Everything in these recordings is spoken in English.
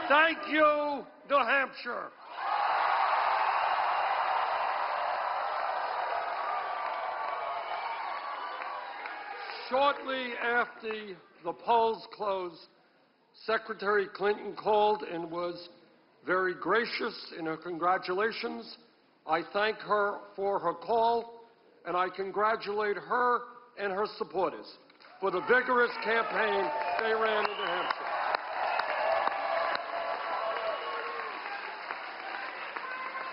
Thank you, New Hampshire. Shortly after the polls closed, Secretary Clinton called and was very gracious in her congratulations. I thank her for her call, and I congratulate her and her supporters for the vigorous campaign they ran in New Hampshire.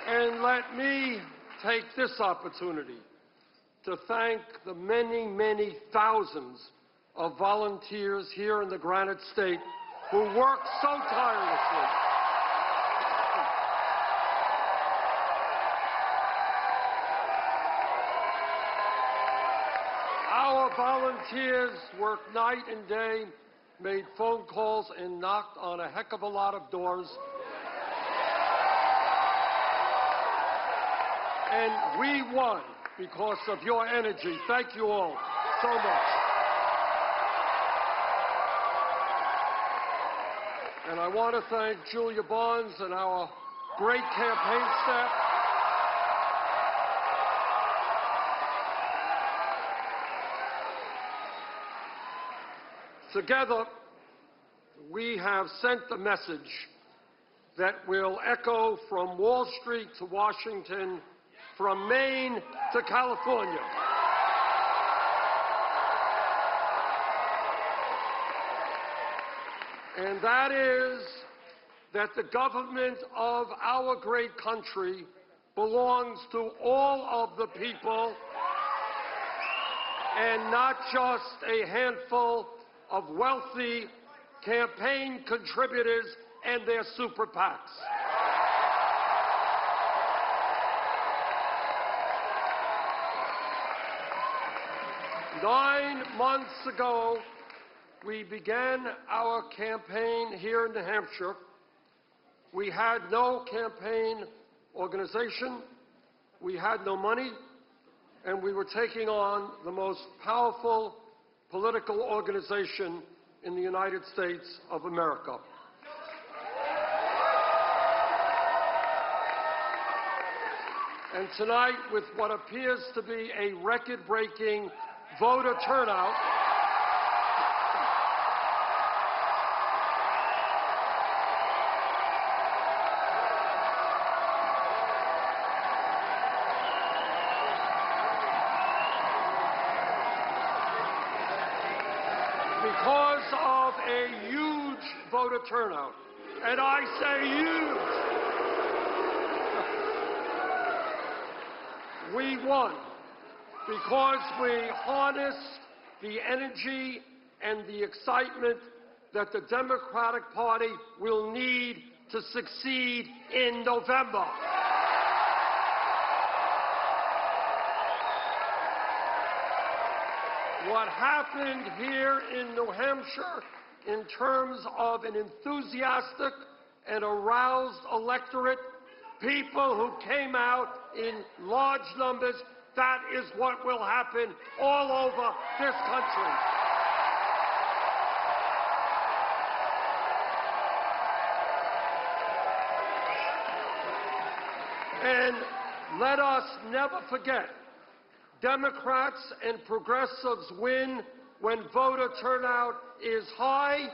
And let me take this opportunity to thank the many, many thousands of volunteers here in the Granite State who work so tirelessly. Our volunteers worked night and day, made phone calls, and knocked on a heck of a lot of doors. And we won because of your energy. Thank you all so much. And I want to thank Julia Barnes and our great campaign staff. Together, we have sent the message that will echo from Wall Street to Washington, from Maine to California. And that is that the government of our great country belongs to all of the people and not just a handful of wealthy campaign contributors and their super PACs. 9 months ago, we began our campaign here in New Hampshire. We had no campaign organization, we had no money, and we were taking on the most powerful political organization in the United States of America. And tonight, with what appears to be a record-breaking voter turnout, because of a huge voter turnout, and I say huge, we won because we harnessed the energy and the excitement that the Democratic Party will need to succeed in November. What happened here in New Hampshire in terms of an enthusiastic and aroused electorate, people who came out in large numbers, that is what will happen all over this country. And let us never forget, Democrats and progressives win when voter turnout is high.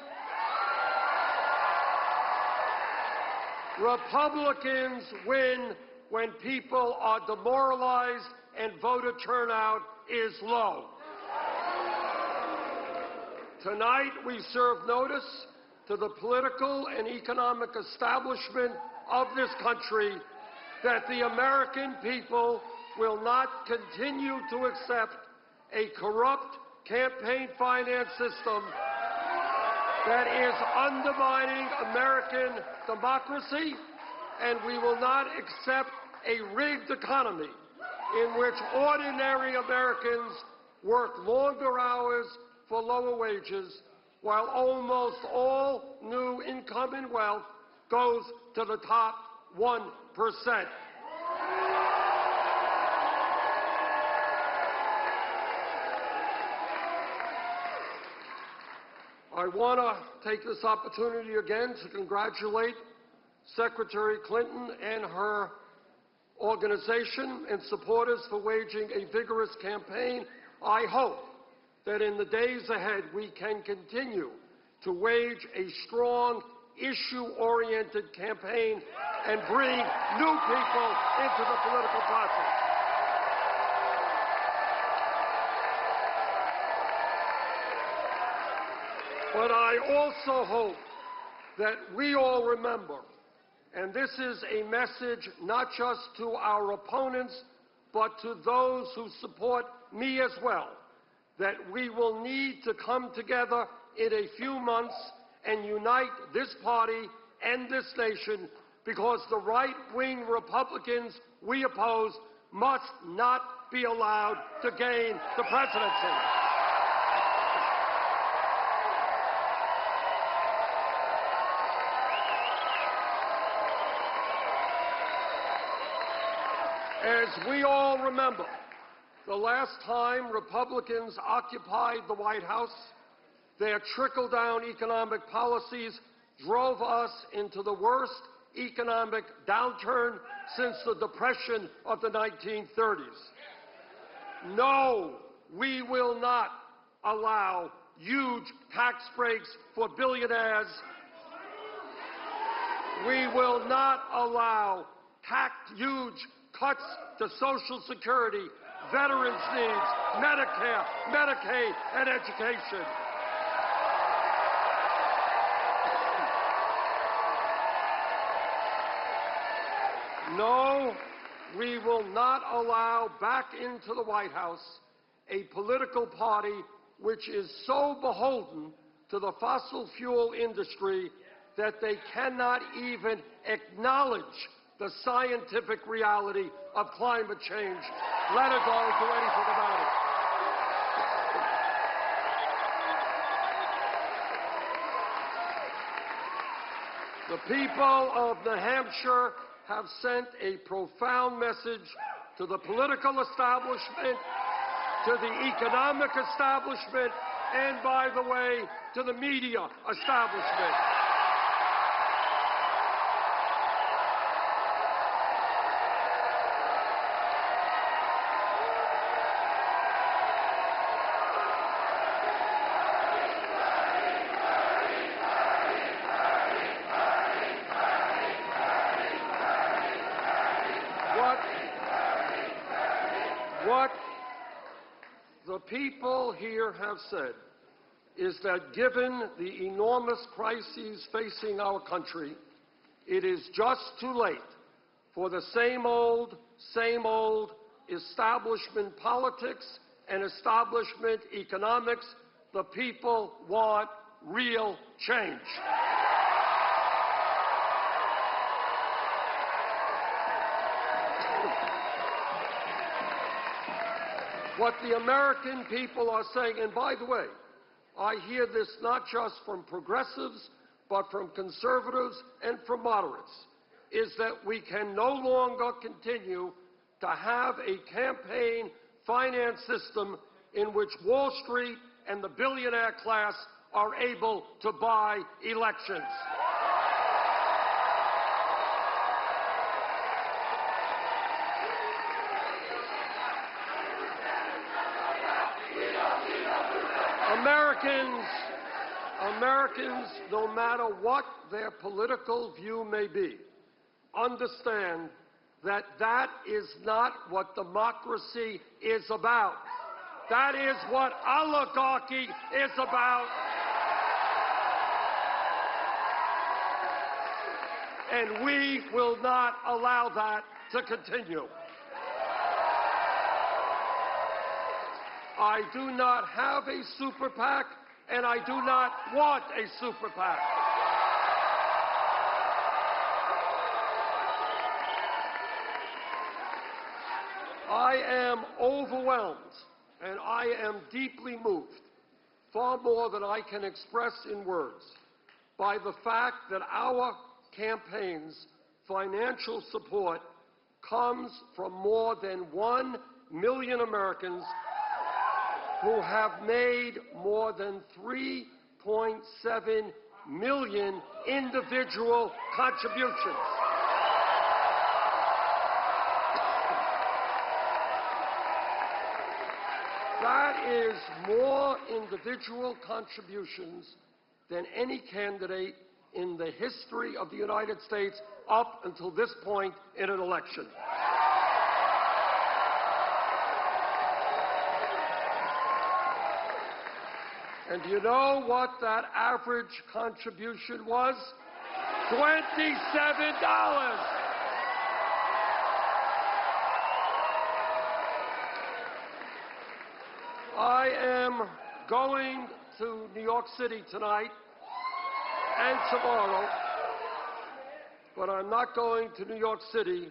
Republicans win when people are demoralized and voter turnout is low. Tonight, we serve notice to the political and economic establishment of this country that the American people will not continue to accept a corrupt campaign finance system that is undermining American democracy, and we will not accept a rigged economy in which ordinary Americans work longer hours for lower wages, while almost all new income and wealth goes to the top 1%. I want to take this opportunity again to congratulate Secretary Clinton and her organization and supporters for waging a vigorous campaign. I hope that in the days ahead we can continue to wage a strong, issue-oriented campaign and bring new people into the political process. But I also hope that we all remember, and this is a message not just to our opponents, but to those who support me as well, that we will need to come together in a few months and unite this party and this nation, because the right-wing Republicans we oppose must not be allowed to gain the presidency. As we all remember, the last time Republicans occupied the White House, their trickle-down economic policies drove us into the worst economic downturn since the Depression of the 1930s. No, we will not allow huge tax breaks for billionaires. We will not allow huge cuts to Social Security, veterans' needs, Medicare, Medicaid, and education. No, we will not allow back into the White House a political party which is so beholden to the fossil fuel industry that they cannot even acknowledge the scientific reality of climate change, let alone do anything about it. The people of New Hampshire have sent a profound message to the political establishment, to the economic establishment, and, by the way, to the media establishment. What the people here have said is that given the enormous crises facing our country, it is just too late for the same old establishment politics and establishment economics. The people want real change. What the American people are saying, and by the way, I hear this not just from progressives, but from conservatives and from moderates, is that we can no longer continue to have a campaign finance system in which Wall Street and the billionaire class are able to buy elections. Americans, no matter what their political view may be, understand that that is not what democracy is about. That is what oligarchy is about. And we will not allow that to continue. I do not have a super PAC, and I do not want a super PAC. I am overwhelmed, and I am deeply moved, far more than I can express in words, by the fact that our campaign's financial support comes from more than 1 million Americans who have made more than $3 8.7 million individual contributions. That is more individual contributions than any candidate in the history of the United States up until this point in an election. And do you know what that average contribution was? $27. I am going to New York City tonight and tomorrow, but I'm not going to New York City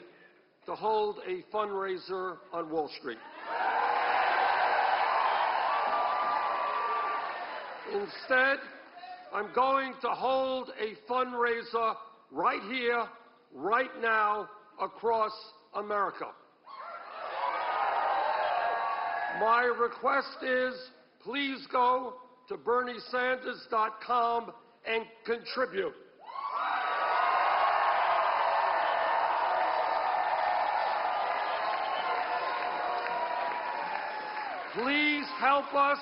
to hold a fundraiser on Wall Street. Instead, I'm going to hold a fundraiser right here, right now, across America. My request is, please go to BernieSanders.com and contribute. Please help us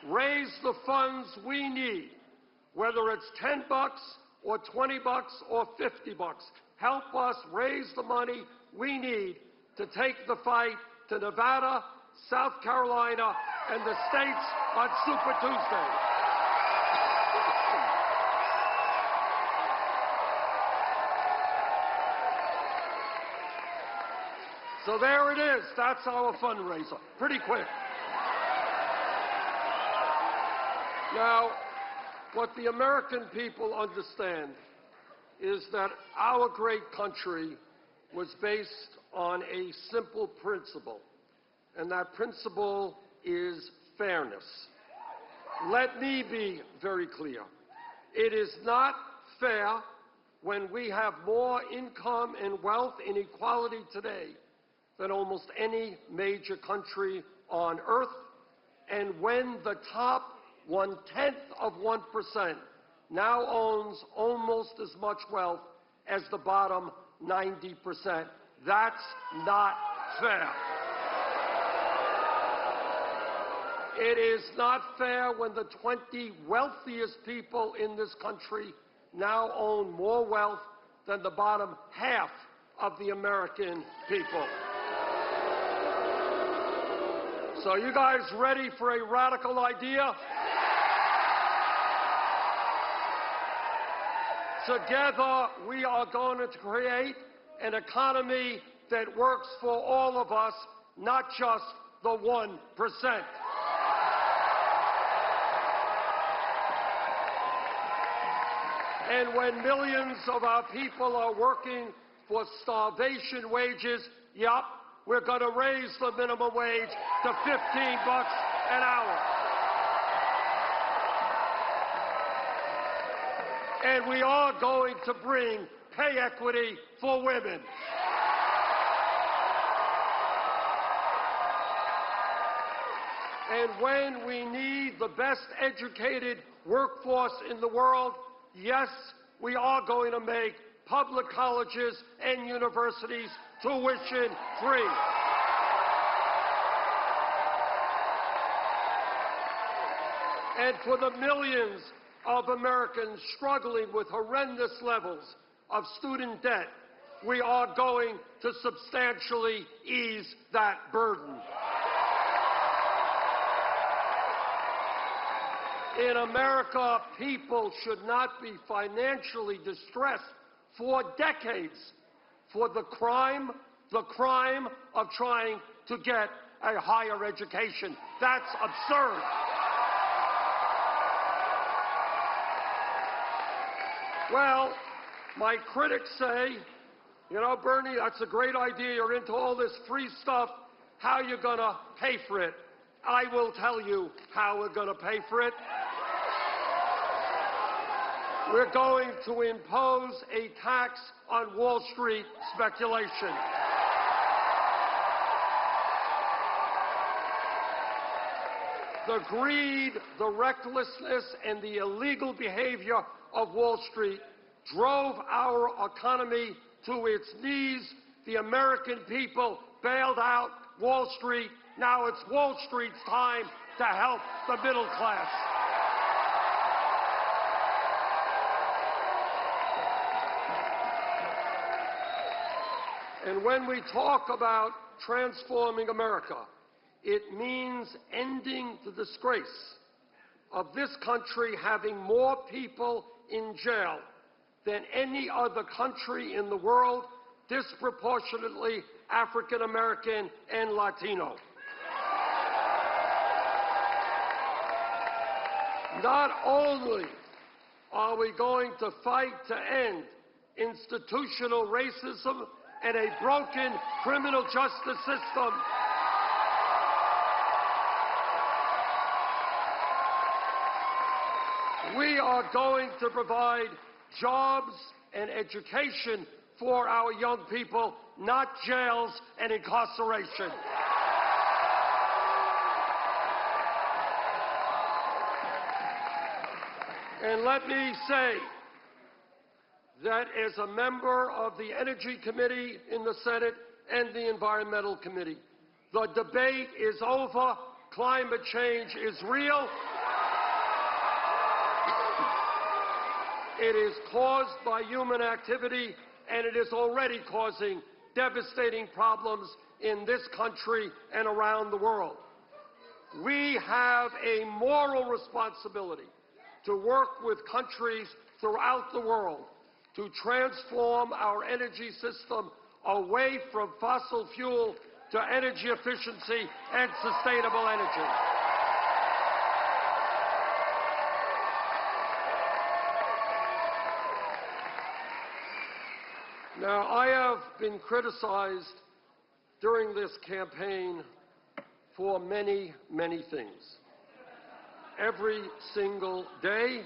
raise the funds we need, whether it's $10 or $20 or $50. Help us raise the money we need to take the fight to Nevada, South Carolina, and the states on Super Tuesday. So there it is. That's our fundraiser. Pretty quick. Now, what the American people understand is that our great country was based on a simple principle, and that principle is fairness. Let me be very clear. It is not fair when we have more income and wealth inequality today than almost any major country on earth, and when the top 0.1% now owns almost as much wealth as the bottom 90%. That's not fair. It is not fair when the 20 wealthiest people in this country now own more wealth than the bottom half of the American people. So you guys ready for a radical idea? Together, we are going to create an economy that works for all of us, not just the 1%. And when millions of our people are working for starvation wages, yup, we're going to raise the minimum wage to $15 an hour. And we are going to bring pay equity for women. And when we need the best educated workforce in the world, yes, we are going to make public colleges and universities tuition-free. And for the millions of Americans struggling with horrendous levels of student debt, we are going to substantially ease that burden. In America, people should not be financially distressed for decades for the crime of trying to get a higher education. That's absurd. Well, my critics say, you know, Bernie, that's a great idea. You're into all this free stuff. How are you going to pay for it? I will tell you how we're going to pay for it. We're going to impose a tax on Wall Street speculation. The greed, the recklessness, and the illegal behavior of Wall Street drove our economy to its knees. The American people bailed out Wall Street. Now it's Wall Street's time to help the middle class. And when we talk about transforming America, it means ending the disgrace of this country having more people in jail than any other country in the world, disproportionately African American and Latino. Not only are we going to fight to end institutional racism and a broken criminal justice system, we are going to provide jobs and education for our young people, not jails and incarceration. And let me say that as a member of the Energy Committee in the Senate and the Environmental Committee, the debate is over. Climate change is real. It is caused by human activity, and it is already causing devastating problems in this country and around the world. We have a moral responsibility to work with countries throughout the world to transform our energy system away from fossil fuel to energy efficiency and sustainable energy. Now, I have been criticized during this campaign for many, many things. Every single day.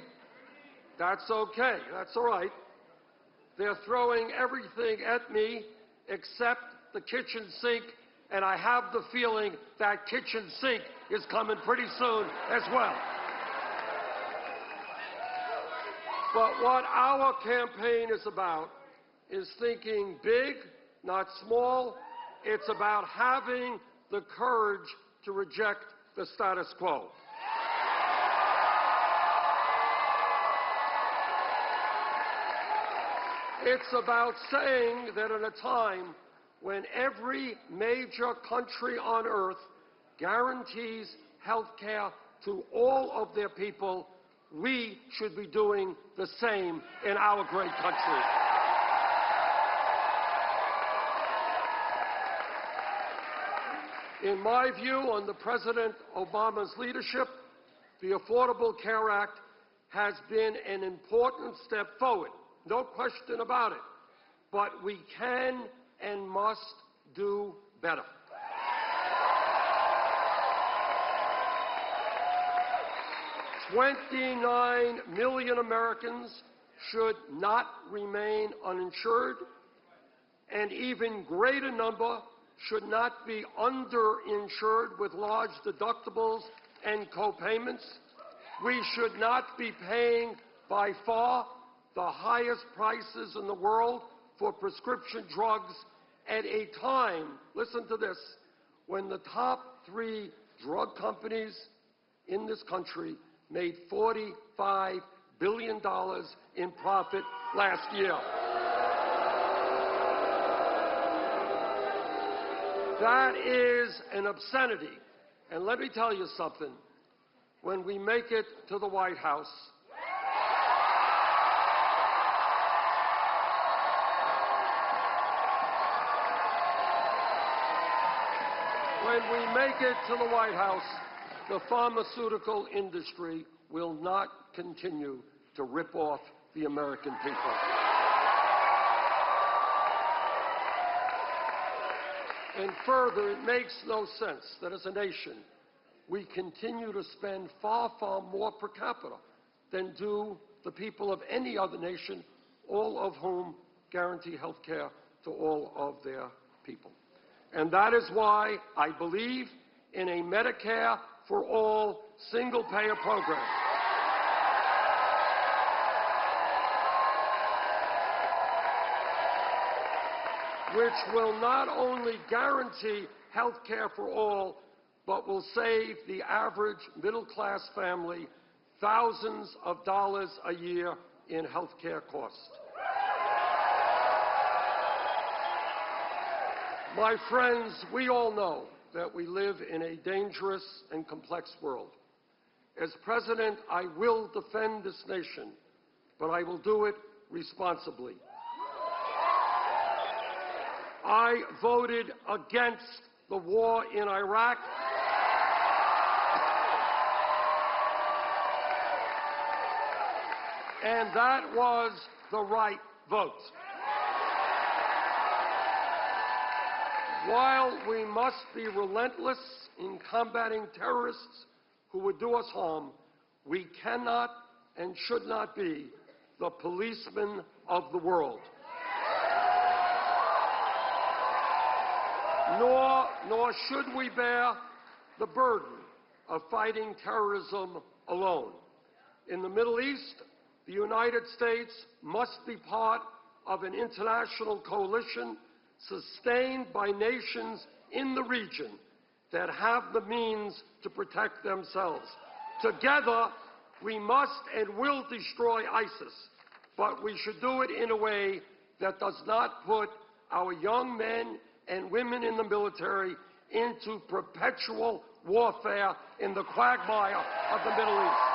That's okay. That's all right. They're throwing everything at me except the kitchen sink, and I have the feeling that kitchen sink is coming pretty soon as well. But what our campaign is about is thinking big, not small. It's about having the courage to reject the status quo. It's about saying that in a time when every major country on earth guarantees health care to all of their people, we should be doing the same in our great country. In my view, under President Obama's leadership, the Affordable Care Act has been an important step forward. No question about it. But we can and must do better. $29 million Americans should not remain uninsured. An even greater number should not be underinsured with large deductibles and co-payments. We should not be paying by far the highest prices in the world for prescription drugs at a time, listen to this, when the top 3 drug companies in this country made $45 billion in profit last year. That is an obscenity. And let me tell you something. When we make it to the White House, the pharmaceutical industry will not continue to rip off the American people. And further, it makes no sense that as a nation, we continue to spend far, far more per capita than do the people of any other nation, all of whom guarantee health care to all of their people. And that is why I believe in a Medicare for all single-payer program. Which will not only guarantee health care for all, but will save the average middle-class family thousands of dollars a year in health care costs. My friends, we all know that we live in a dangerous and complex world. As president, I will defend this nation, but I will do it responsibly. I voted against the war in Iraq. And that was the right vote. While we must be relentless in combating terrorists who would do us harm, we cannot and should not be the policemen of the world. Nor should we bear the burden of fighting terrorism alone. In the Middle East, the United States must be part of an international coalition sustained by nations in the region that have the means to protect themselves. Together, we must and will destroy ISIS, but we should do it in a way that does not put our young men and women in the military into perpetual warfare in the quagmire of the Middle East.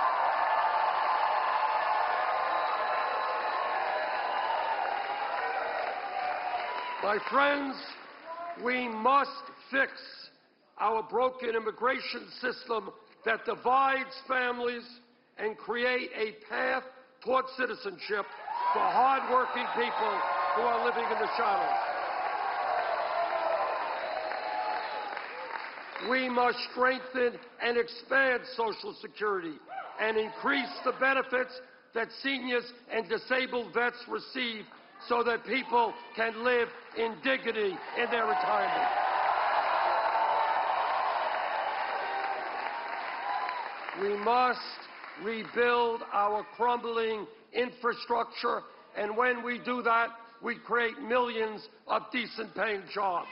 My friends, we must fix our broken immigration system that divides families and create a path toward citizenship for hard-working people who are living in the shadows. We must strengthen and expand Social Security and increase the benefits that seniors and disabled vets receive so that people can live in dignity in their retirement. We must rebuild our crumbling infrastructure, and when we do that, we create millions of decent-paying jobs.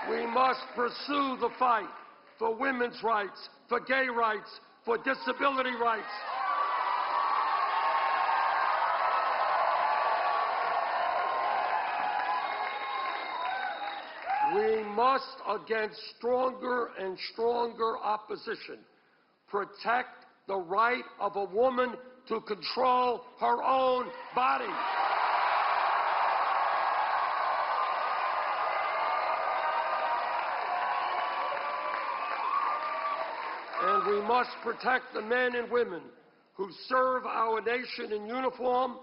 We must pursue the fight for women's rights, for gay rights, for disability rights. We must, against stronger and stronger opposition, protect the right of a woman to control her own body. And we must protect the men and women who serve our nation in uniform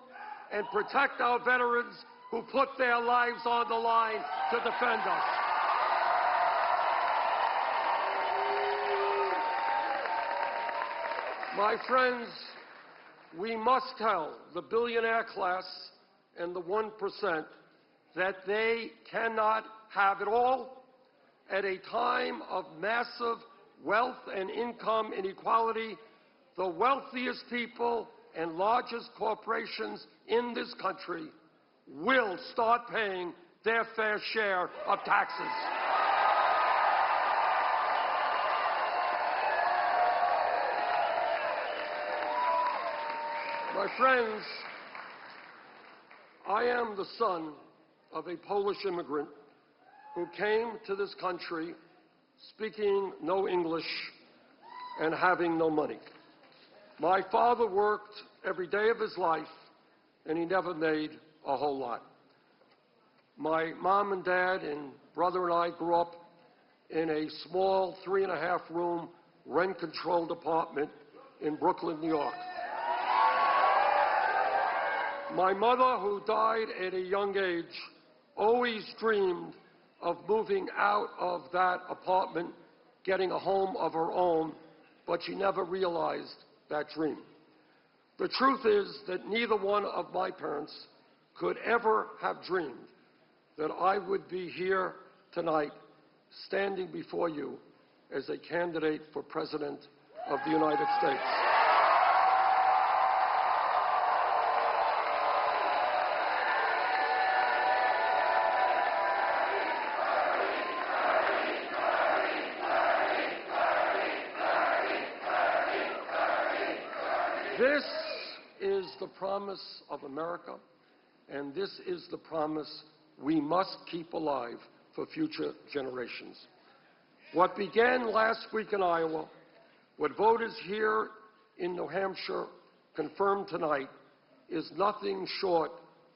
and protect our veterans who put their lives on the line to defend us. My friends, we must tell the billionaire class and the 1% that they cannot have it all. At a time of massive wealth and income inequality, the wealthiest people and largest corporations in this country will start paying their fair share of taxes. My friends, I am the son of a Polish immigrant who came to this country speaking no English and having no money. My father worked every day of his life, and he never made a whole lot. My mom and dad and brother and I grew up in a small 3.5-room rent-controlled apartment in Brooklyn, New York. My mother, who died at a young age, always dreamed of moving out of that apartment, getting a home of her own, but she never realized that dream. The truth is that neither one of my parents could ever have dreamed that I would be here tonight standing before you as a candidate for President of the United States. This is the promise of America, and this is the promise we must keep alive for future generations. What began last week in Iowa, what voters here in New Hampshire confirmed tonight, is nothing short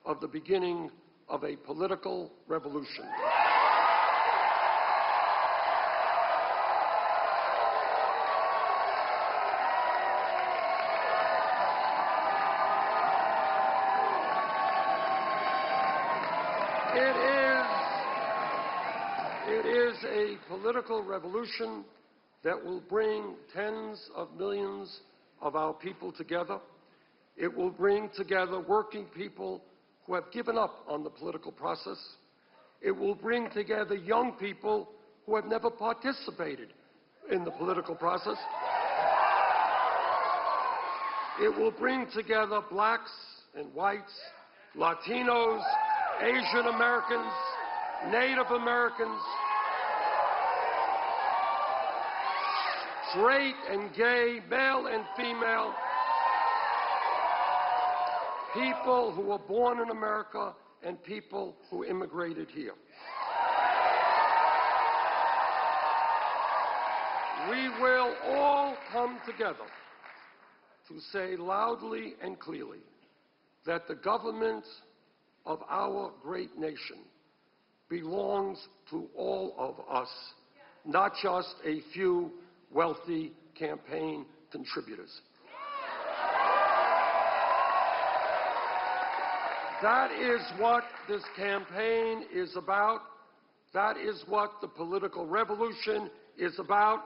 of the beginning of a political revolution. It is a political revolution that will bring tens of millions of our people together. It will bring together working people who have given up on the political process. It will bring together young people who have never participated in the political process. It will bring together blacks and whites, Latinos, Asian Americans, Native Americans, straight and gay, male and female, people who were born in America and people who immigrated here. We will all come together to say loudly and clearly that the government of our great nation belongs to all of us, not just a few wealthy campaign contributors. That is what this campaign is about. That is what the political revolution is about.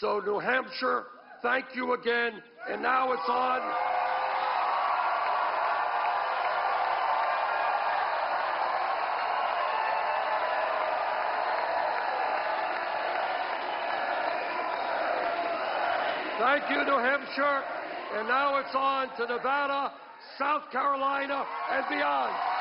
So, New Hampshire, thank you again, and now it's on. Thank you, New Hampshire. And now it's on to Nevada, South Carolina, and beyond.